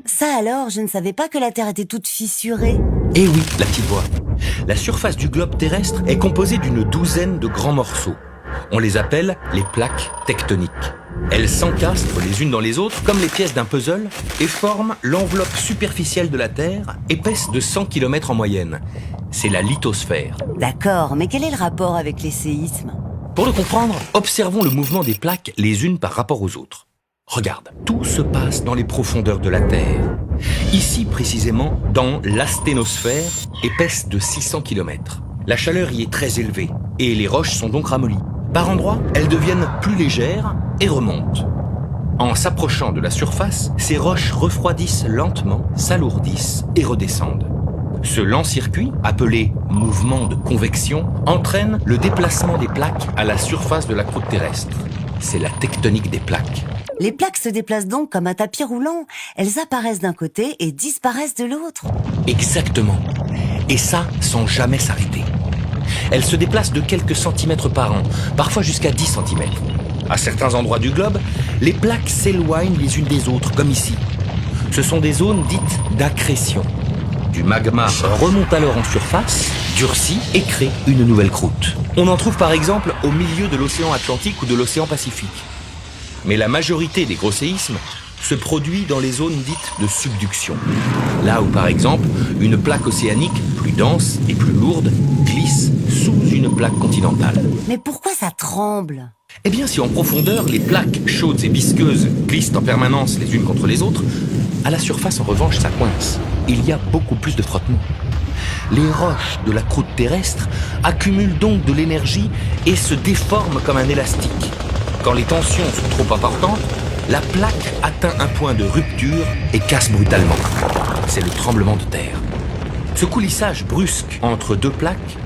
Ça alors, je ne savais pas que la Terre était toute fissurée. Eh oui, la petite voix. La surface du globe terrestre est composée d'une douzaine de grands morceaux. On les appelle les plaques tectoniques. Elles s'encastrent les unes dans les autres comme les pièces d'un puzzle et forment l'enveloppe superficielle de la Terre, épaisse de 100 km en moyenne. C'est la lithosphère. D'accord, mais quel est le rapport avec les séismes? Pour le comprendre, observons le mouvement des plaques les unes par rapport aux autres. Regarde, tout se passe dans les profondeurs de la Terre. Ici précisément dans l'asténosphère, épaisse de 600 km. La chaleur y est très élevée et les roches sont donc ramollies. Par endroits, elles deviennent plus légères et remontent. En s'approchant de la surface, ces roches refroidissent lentement, s'alourdissent et redescendent. Ce lent circuit, appelé mouvement de convection, entraîne le déplacement des plaques à la surface de la croûte terrestre. C'est la tectonique des plaques. Les plaques se déplacent donc comme un tapis roulant. Elles apparaissent d'un côté et disparaissent de l'autre. Exactement. Et ça, sans jamais s'arrêter. Elles se déplacent de quelques centimètres par an, parfois jusqu'à 10 centimètres. À certains endroits du globe, les plaques s'éloignent les unes des autres, comme ici. Ce sont des zones dites d'accrétion. Du magma remonte alors en surface, durcit et crée une nouvelle croûte. On en trouve par exemple au milieu de l'océan Atlantique ou de l'océan Pacifique. Mais la majorité des gros séismes se produit dans les zones dites de subduction. Là où par exemple, une plaque océanique plus dense et plus lourde glisse sous une plaque continentale. Mais pourquoi ça tremble? Eh bien, si en profondeur, les plaques chaudes et visqueuses glissent en permanence les unes contre les autres, à la surface, en revanche, ça coince. Il y a beaucoup plus de frottement. Les roches de la croûte terrestre accumulent donc de l'énergie et se déforment comme un élastique. Quand les tensions sont trop importantes, la plaque atteint un point de rupture et casse brutalement. C'est le tremblement de terre. Ce coulissage brusque entre deux plaques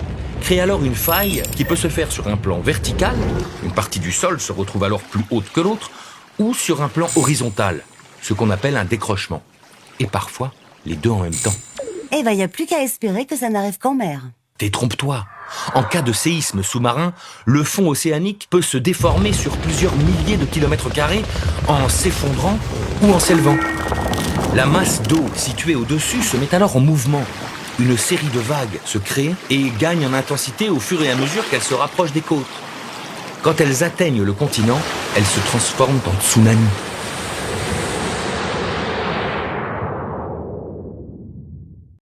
crée alors une faille qui peut se faire sur un plan vertical, une partie du sol se retrouve alors plus haute que l'autre, ou sur un plan horizontal, ce qu'on appelle un décrochement. Et parfois, les deux en même temps. Eh ben, y a plus qu'à espérer que ça n'arrive qu'en mer. Détrompe-toi. En cas de séisme sous-marin, le fond océanique peut se déformer sur plusieurs milliers de kilomètres carrés en s'effondrant ou en s'élevant. La masse d'eau située au-dessus se met alors en mouvement. Une série de vagues se crée et gagne en intensité au fur et à mesure qu'elles se rapprochent des côtes. Quand elles atteignent le continent, elles se transforment en tsunamis.